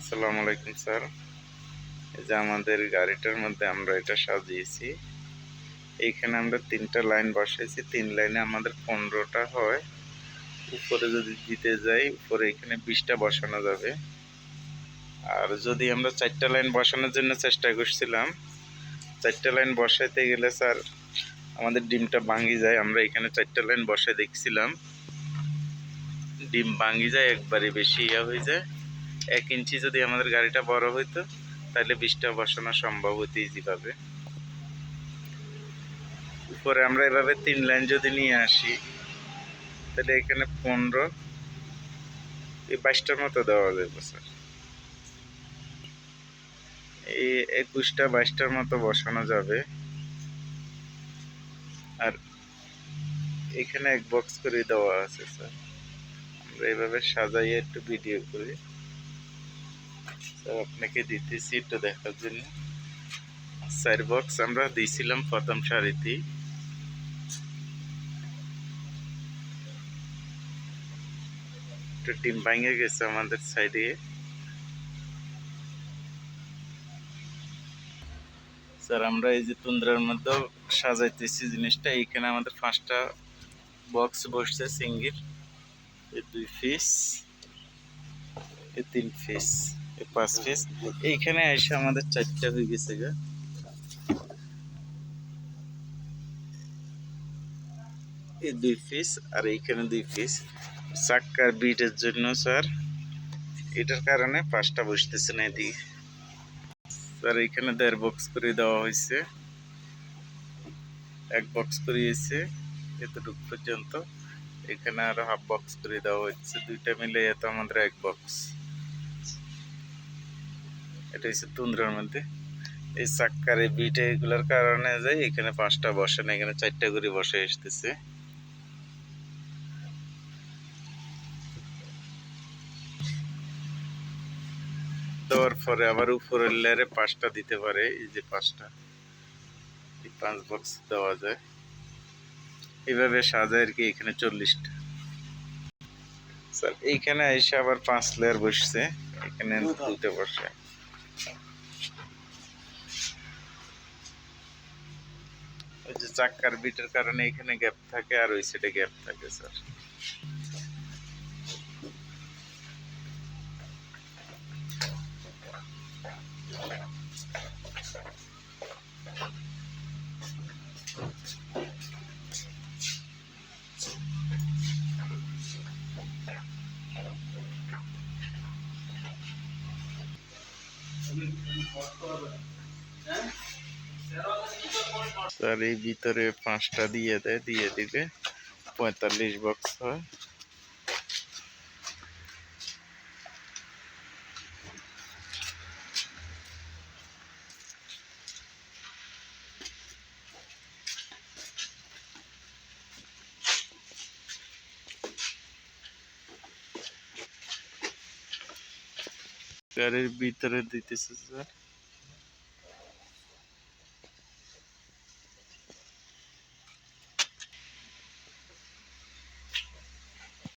আসসালামু আলাইকুম স্যার। এই যে আমাদের গাড়িটার মধ্যে আমরা এটা সাজিয়েছি। এইখানে আমরা ৩টা লাইন বসাইছি। ৩ লাইনে আমাদের ১৫টা হয়। উপরে যদি দিতে যাই, উপরে এখানে ২০টা বসানো যাবে। আর যদি আমরা ৪টা লাইন বসানোর জন্য চেষ্টা করছিলাম, ৪টা লাইন বসাইতে গেলে স্যার আমাদের ডিমটা ভাঙি যায়। আমরা এখানে ৪টা লাইন বসাই দেখছিলাম, ডিম ভাঙি যায়, একবারে বেশি হয়ে যায়। ১ ইঞ্চি যদি আমাদের গাড়িটা বড় হইতো তাহলে ২০টা বসানো সম্ভব হতো ইজিভাবে। উপরে আমরা এভাবে ৩ লাইন যদি নিয়ে আসি তাহলে এখানে ১৫ এই ২২টার মতো দেওয়া যাবে স্যার। এই ২১টা ২২টার মতো বসানো যাবে। আর এখানে ১ বক্স করে দেওয়া আছে স্যার। আমরা এভাবে সাজাইয়ে একটু ভিডিও করি স্যার, আপনাকে দিতেছি একটু দেখার জন্য। ৪ বক্স আমরা দিয়েছিলাম প্রথম সারিতেই। একটু ডিম ভাঙে গেছে আমাদের সাইডে। স্যার আমরা এই যে তুন্দ্রার মধ্যেও সাজাইতেছি জিনিসটা। এইখানে আমাদের ৫টা বক্স বসছে সিঙ্গেল, এই ২ পিস, এই ৩ পিস, এই ৫ পিস। এইখানে এসে আমাদের ৪টা হয়ে গেছে গা। এই ২ পিস আর এইখানে ২ পিস চাক্কার বিটের জন্য স্যার, এটার কারণে ৫টা বসতেছে না এদিকে স্যার। এইখানে ১.৫ বক্স করে দেওয়া হয়েছে, ১ বক্স করিয়েছে এতটুকু পর্যন্ত। এখানে আরো হাফ বক্স করে দেওয়া হচ্ছে, দুইটা মিলে এত আমাদের ১ বক্স। এটা হচ্ছে তুন্দ্রার মধ্যে এই চাক্কার এই বিট এগুলোর কারণে যাই এখানে ৫টা বসে না, এখানে ৪টা করে বসে আসতেছে। দেওয়ার পরে আবার উপরের লেয়ারে ৫টা দিতে পারে, এই যে ৫টা, এই ৫ বক্স দেওয়া যায়। এইভাবে সাজায় আর কি। এখানে ৪০টা স্যার। এইখানে এসে আবার ৫ লেয়ার বসছে, এখানে ২টা বসে। ওই যে চাক্কার বিটের কারণে এখানে গ্যাপ থাকে আর ওই সাইডে গ্যাপ থাকে স্যার। স্যার এই ভিতরে ৫টা দিয়ে দেয়, দিয়ে দিবে ৪৫ বক্স হয়। গাড়ির ভিতরে দিতেছে স্যার।